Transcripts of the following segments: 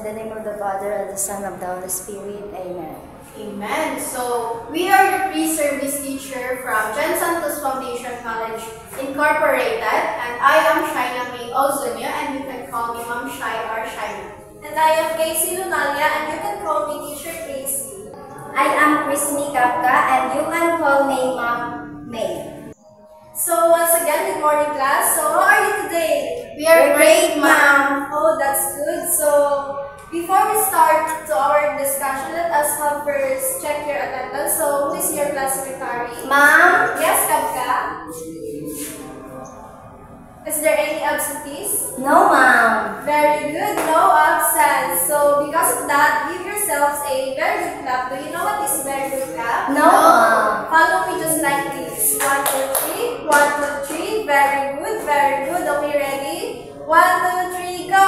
the name of the Father, and the Son, of the Holy Spirit. Amen. Amen. So, we are the pre-service teacher from John Santos Foundation College Incorporated, and I am Shaina May Ozunyo, and you can call me Ma'am Shai or Shaina. And I am Casey Lunalia, and you can call me Teacher Casey. I am Christine Kapka, and you can call me Ma'am May. So once again, good morning class. So how are you today? We are great, ma'am. Oh, that's good. So before we start to our discussion, let us have first check your attendance. So who is your class secretary? Ma'am? Yes, Kapka. Is there any absentees? No, ma'am. Very good, no absence. So because of that, give yourselves a very good clap. Do you know what is very good clap? No, ma'am. Follow me just like this. 1, 2, 3. 1, 2, 3. Very good, very good. Okay, ready? 1, 2, 3, go.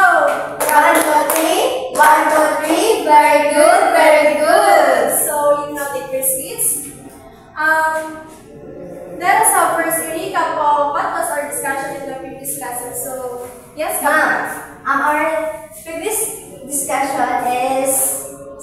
1, 2, 3. 1, 2, 3. Very good, very good. So you now take your seats. Let us have first a recap of what was our discussion in the previous lesson. So yes, Ma'am, our previous discussion is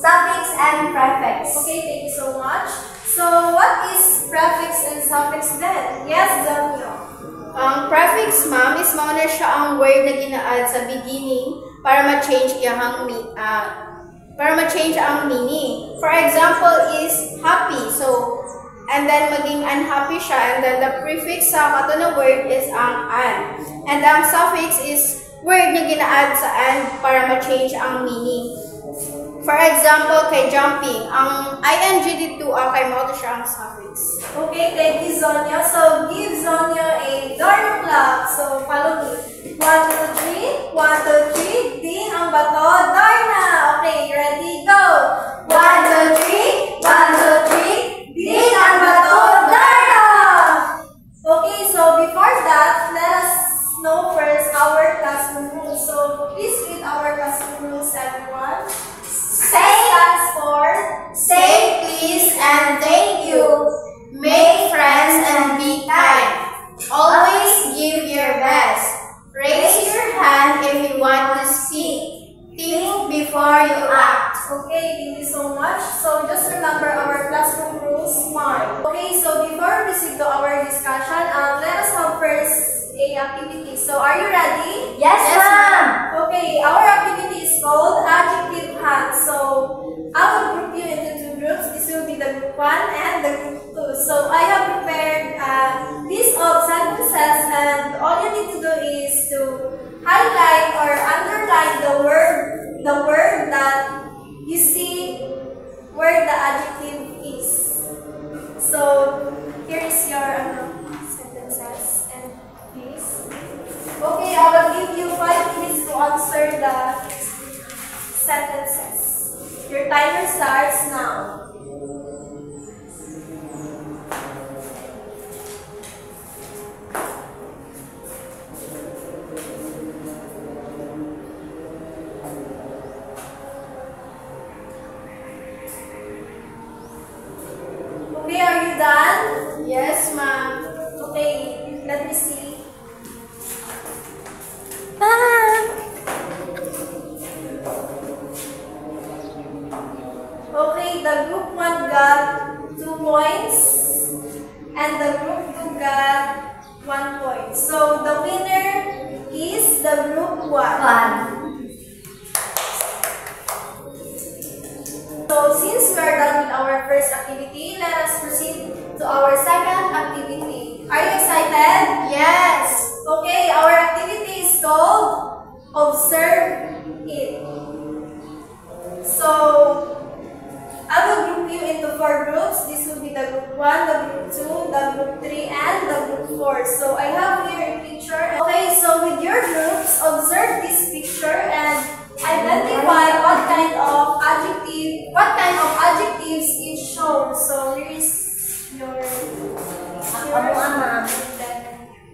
suffix and prefix. okay, thank you so much. So what is prefix and suffix then? Yes, Zamio. Ang prefix, ma'am, is mauna siya ang word na gina-add sa beginning para ma-change ang meaning. For example is happy. So, and then maging unhappy siya, and then the prefix sa kato na word is ang an. And ang suffix is word na gina-add sa an para ma-change ang meaning. For example, kay jumping, ang ing dito kay mo siya ang suffix. Okay, thank you, Zonyo. So give Zonyo a door clap. So follow me. 1, 2, 3. 1, 2, 3. Ding ang bato. Door na. Okay, ready? Go. 1, 2, 3. 1, 2, 3. Ding ang bato. Darna! Okay, so before that, let us know first our classroom rules. So please read our classroom rules, everyone. Say, Stands for say please and thank you. Make friends and be kind. Always give your best. Raise your hand if you want to speak. Think before you act. okay, thank you so much. So just remember our classroom rules, SMART. Okay, so before we proceed to our discussion, let us have first a activity. So are you ready? Yes, ma'am. Okay, our activity is called Adjective Hunt. So I will group you into two groups. This will be the group 1 and the group 2. So I have prepared a list of sentences, and all you need to do is to highlight or underline the word that you see where the adjective is. So here is your sentences, and please. Okay, I will give you 5 minutes to answer the sentences. Your timer starts now. Okay, are you done? Yes, ma'am. Okay, let me see. Okay, the group 1 got 2 points and the group 2 got 1 point. So the winner is the group 1. 1. So since we are done with our first activity, let us proceed to our second activity. Are you excited? Yes. Okay, our activity is called Observe It. So I will group you into 4 groups. This will be the group 1, the group 2, the group 3, and the group 4. So I have here a picture. Okay, so with your groups, observe this picture and identify what kind of adjectives it shows. So here is your Ma'am.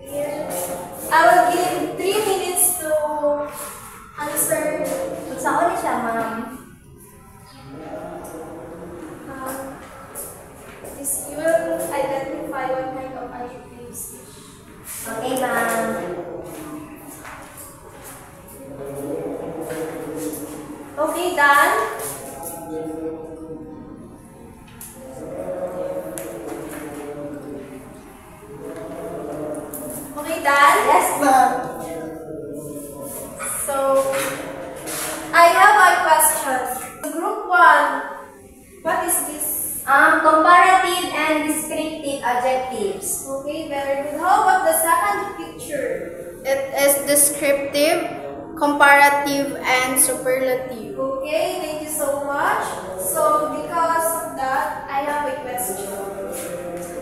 here. I will give 3 minutes to answer. Saan siya, ma'am? You will identify what kind of adjectives. Okay, ma'am. Okay, done? Okay, done? Yes, ma'am. So, I have a question. Group 1, what is this? Comparative and descriptive adjectives. Okay, very good. How about the second picture? It is descriptive, comparative, and superlative. Okay, thank you so much. So, because of that, I have a question.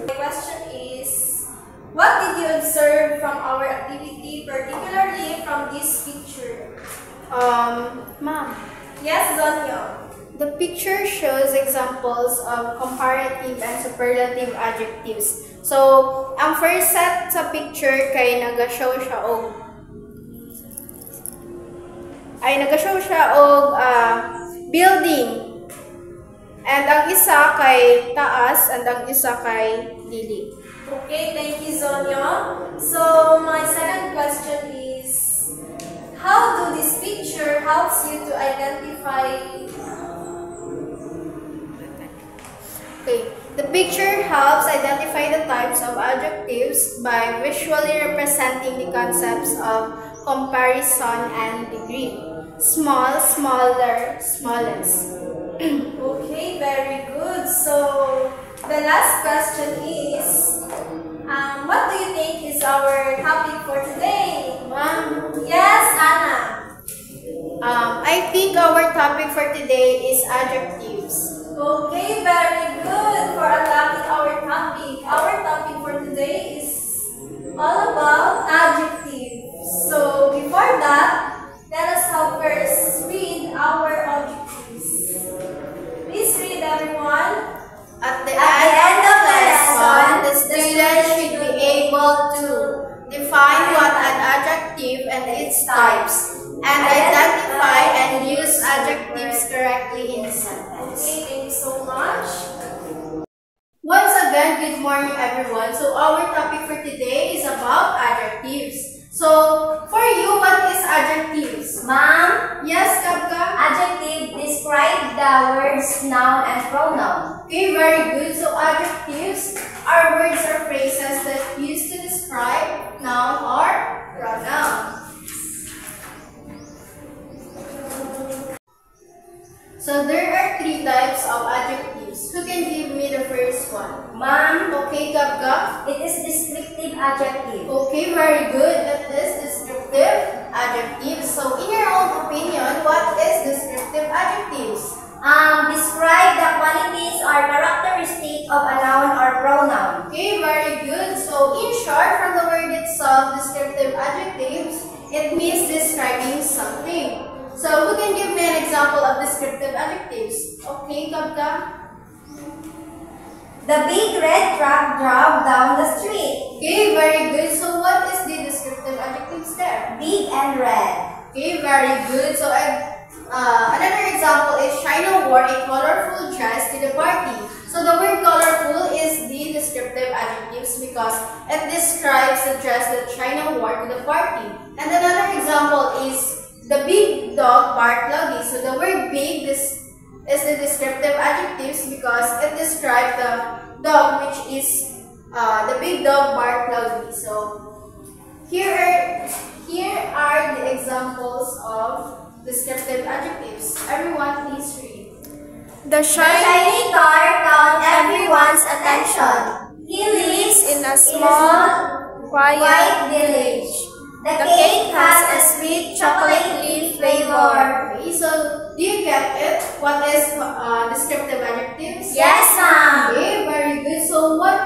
The question is, what did you observe from our activity, particularly from this picture? Ma'am, Yes, Zonyo. the picture shows examples of comparative and superlative adjectives. So, ang first set sa picture kay naga-show siya og building. And ang isa kay taas and ang isa kay dili. Okay, thank you, Zonyo. So, my second question is, how do this picture helps you to identify? Okay, the picture helps identify the types of adjectives by visually representing the concepts of comparison and degree. Small, smaller, smallest. Okay, very good. So, the last question is, what do you think is our topic for today? Ma'am, Yes, Anna. I think our topic for today is adjectives. Okay, very good for unlocking our topic. Our topic for today is all about adjectives. So, before that, let us now first read our adjectives. Please read, everyone. At the end of the lesson, the student should be able to define what an adjective and its types, and identify and use adjectives correctly in a sentence. Okay, thank you so much. Once again, good morning everyone. So our topic for today is about adjectives. So for you, what is adjectives? Ma'am, Yes, Kapka? adjective describe the words noun and pronoun. Okay, very good. So adjectives are words or phrases that used to describe noun or pronoun. So there are three types of adjectives. Who can give me the first one? Ma'am, Okay, Kapka? it is descriptive adjective. Okay, very good. That is descriptive adjectives. So in your own opinion, what is descriptive adjectives? Describe the qualities or characteristic of a noun or pronoun. Okay, very good. So in short, from the word itself, descriptive adjectives, it means describing something. So who can give me an example of descriptive adjectives? Okay, Kapka? The big red truck drove down the street. Okay, very good. So what is the descriptive adjectives there? Big and red. Okay, very good. So another example is China wore a colorful dress to the party. So the word colorful is the descriptive adjectives because it describes the dress that China wore to the party. And another example is the big dog barked loudly. So the word big is the descriptive adjectives because it describes the dog, which is the big dog barked loudly. So here are the examples of descriptive adjectives. Everyone, please read. The The shiny car caught everyone's attention. He lives in a small, white village. The cake has a sweet chocolatey flavor. Okay, so do you get it? What is descriptive adjectives? Yes, ma'am. Okay, very good. So what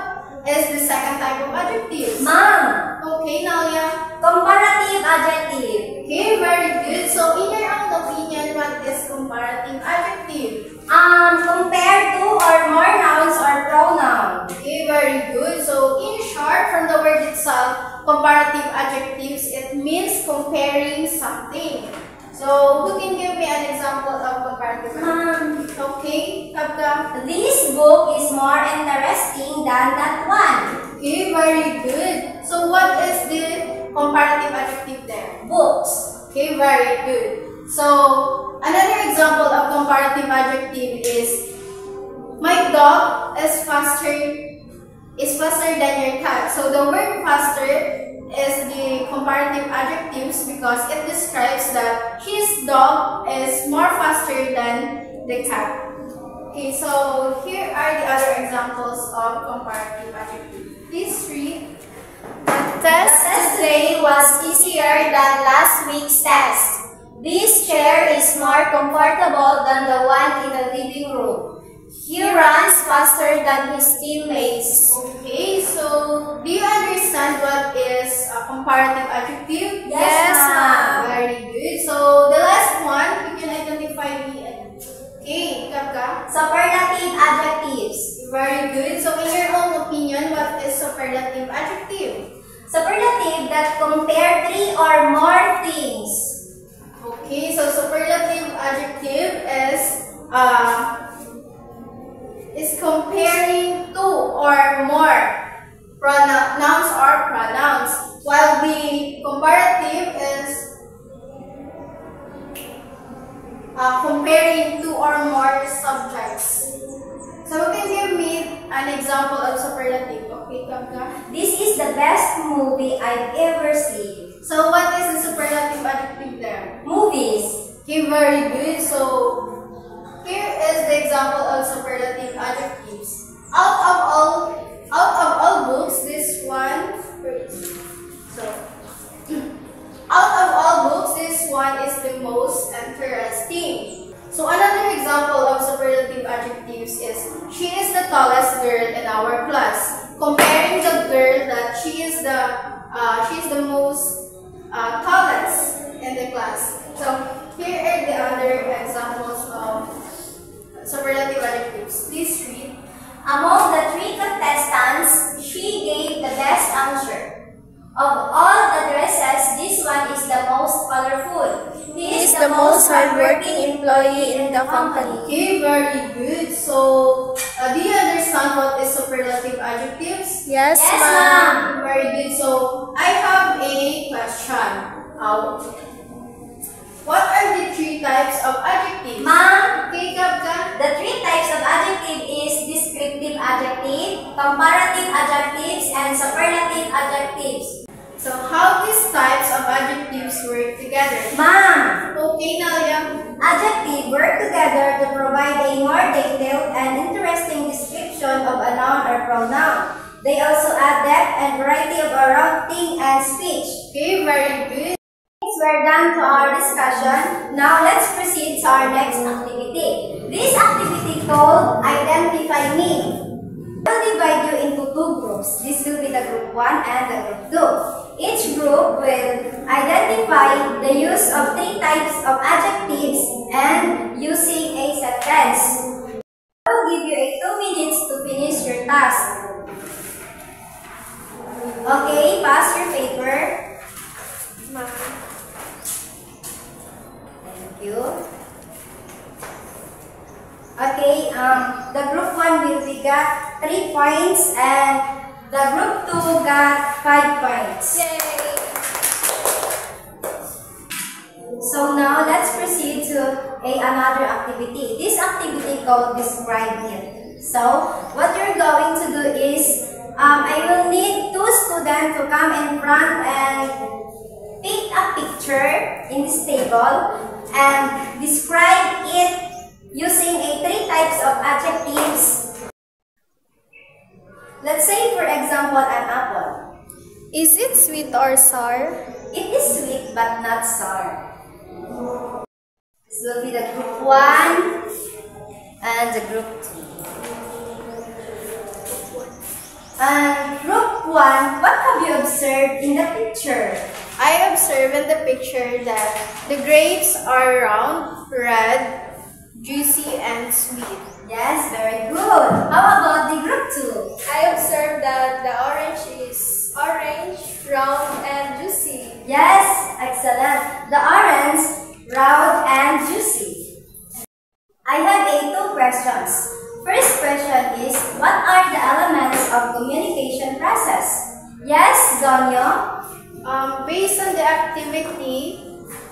is the second type of adjectives? Ma'am, Okay, Nalia. comparative adjective. Okay, very good. So in your own opinion, what is comparative adjective? Compare two or more nouns or pronoun. Okay, very good. So in short, from the word itself, comparative adjectives, it means comparing something. So who can give me an example of comparative adjectives? Okay, Kapka. This book is more interesting than that one. Okay, very good. So what is the comparative adjective there? Books. Okay, very good. So, another example of comparative adjective is my dog is faster than your cat. So the word faster is the comparative adjectives because it describes that his dog is more faster than the cat. Okay, so here are the other examples of comparative adjectives. Please read. The test today was easier than last week's test. This chair is more comfortable than the one in the living room. He runs faster than his teammates. Okay, so do you understand what is a comparative adjective? Yes, ma'am. Very good. So the last one, you can identify the. Okay, Kapka. Superlative adjectives. Very good. So in your own opinion, what is superlative adjective? Superlative that compare three or more things. Okay, so superlative adjective is comparing two or more nouns or pronouns, while the comparative is comparing two or more subjects. So you can give me an example of superlative. Okay, Kapka? This is the best movie I've ever seen. So what is the superlative adjective there? Movies. Okay, very good. So here is the example of superlative adjectives. Out of all books, this one. So out of all books, this one is the most interesting. So another example of superlative adjectives is she is the tallest girl in our class. Comparing the girl that she is the most tallest in the class. So here are the other examples of superlative adjectives. Please read. Among the three contestants, she gave the best answer. Of all the dresses, this one is the most colorful. He is the most hardworking employee in the company. Okay, very good. So, do you understand what is superlative adjectives? Yes, ma'am. Very good. So, I have a question. What are the three types of adjectives? Ma'am, Okay, Kapka. the three types of adjective is descriptive adjective, comparative adjectives, and superlative adjectives. So, how these types of adjectives work together? Ma'am, Okay, Nalia. adjectives work together to provide a more detailed and interesting description of a noun or pronoun. They also add depth and variety of writing and speech. Okay, very good. We're done to our discussion. Now let's proceed to our next activity. This activity called Identify Me. We'll divide you into two groups. This will be the group 1 and the group 2. Each group will identify the use of three types of adjectives and using a sentence. I will give you 2 minutes to finish your task. Okay, pass your paper. Thank you. Okay, the group 1 will be got 3 points and the group 2 got 5 points. Yay! So now let's proceed to another activity. This activity called Describe It. So what you're going to do is I will need 2 students to come in front and pick a picture in this table and describe it using 3 types of adjectives. Let's say, for example, an apple. Is it sweet or sour? It is sweet but not sour. This will be the group 1 and the group 2. And group 1, what have you observed in the picture? I observe in the picture that the grapes are round, red, juicy, and sweet. Yes, very good. How about the group 2? I observed that the orange is orange, round, and juicy. Yes, excellent. The orange, round, and juicy. I have 2 questions. First question is, what are the elements of communication process? Yes, Zonyo? Based on the activity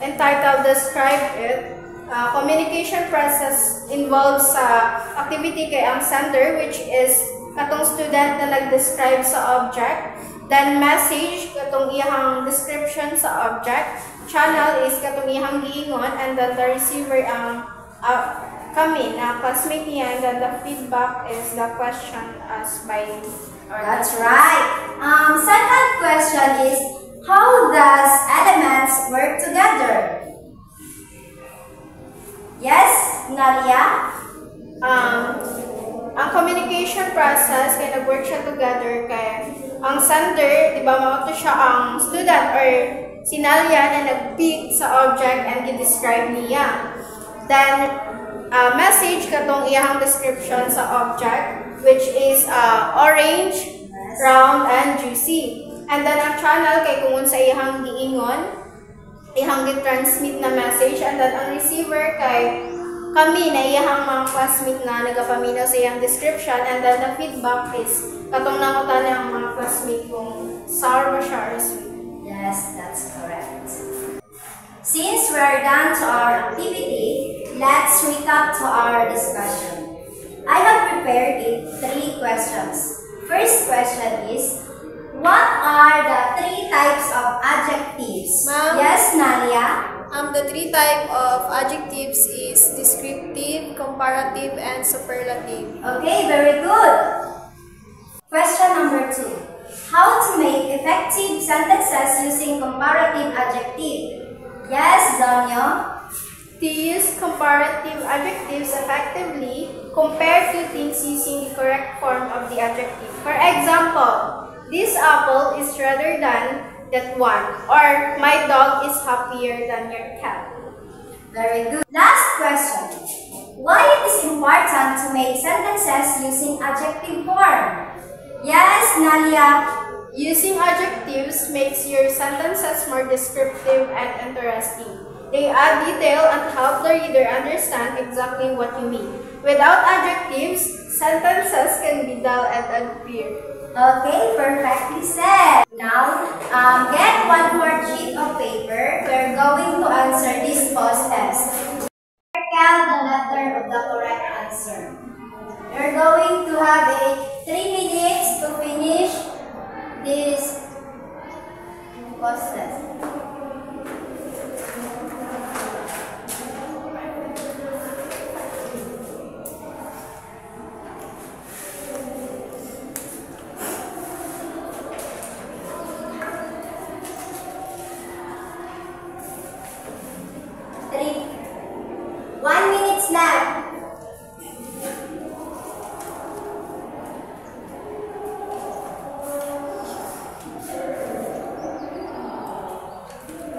entitled Describe It. Communication process involves sa activity kay ang sender, which is katong student na nag-describe sa object. Then message, katong iyang description sa object. Channel is katong iyang giingon, and then the receiver ang kami na classmate niya, and then the feedback is the question asked by me. That's right. Second question is, how does elements work together? Yes, Nalia? Ang communication process kay nag-work siya together kay ang sender, di ba, mauto siya ang student or si Nalia na nag-pick sa object and i-describe niya. Then, message katong iyang description sa object, which is orange, round, and juicy. And then, ang channel kay kung sa iyang giingon, iyang gi-transmit na message, and then ang receiver kay kami na iyang mga classmate na nagapaminaw sa iyang description, and then the feedback is katong nangutan ang mga classmate kung sour ba siya or sweet. Yes, that's correct. Since we are done to our activity, let's recap to our discussion. I have prepared 3 questions. First question is, what are the 3 types of adjectives? Ma'am? Yes, Nalia? The 3 types of adjectives is descriptive, comparative, and superlative. Okay, very good. Question number 2. How to make effective sentences using comparative adjective? Yes, Zonyo? To use comparative adjectives effectively, compare 2 things using the correct form of the adjective. For example, this apple is redder than that one, or my dog is happier than your cat. Very good. Last question. Why it is important to make sentences using adjective form? Yes, Nalia? Using adjectives makes your sentences more descriptive and interesting. They add detail and help the reader understand exactly what you mean. Without adjectives, sentences can be dull and unclear. Okay, perfectly said. Now, get 1 more sheet of paper. We're going to answer this pause test. Circle the letter of the correct answer. You're going to have 3 minutes to finish this pause test.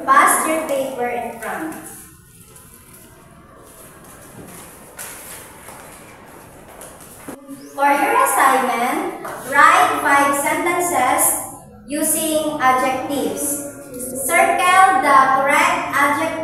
Pass your paper in front. For your assignment, write 5 sentences using adjectives. Circle the correct adjective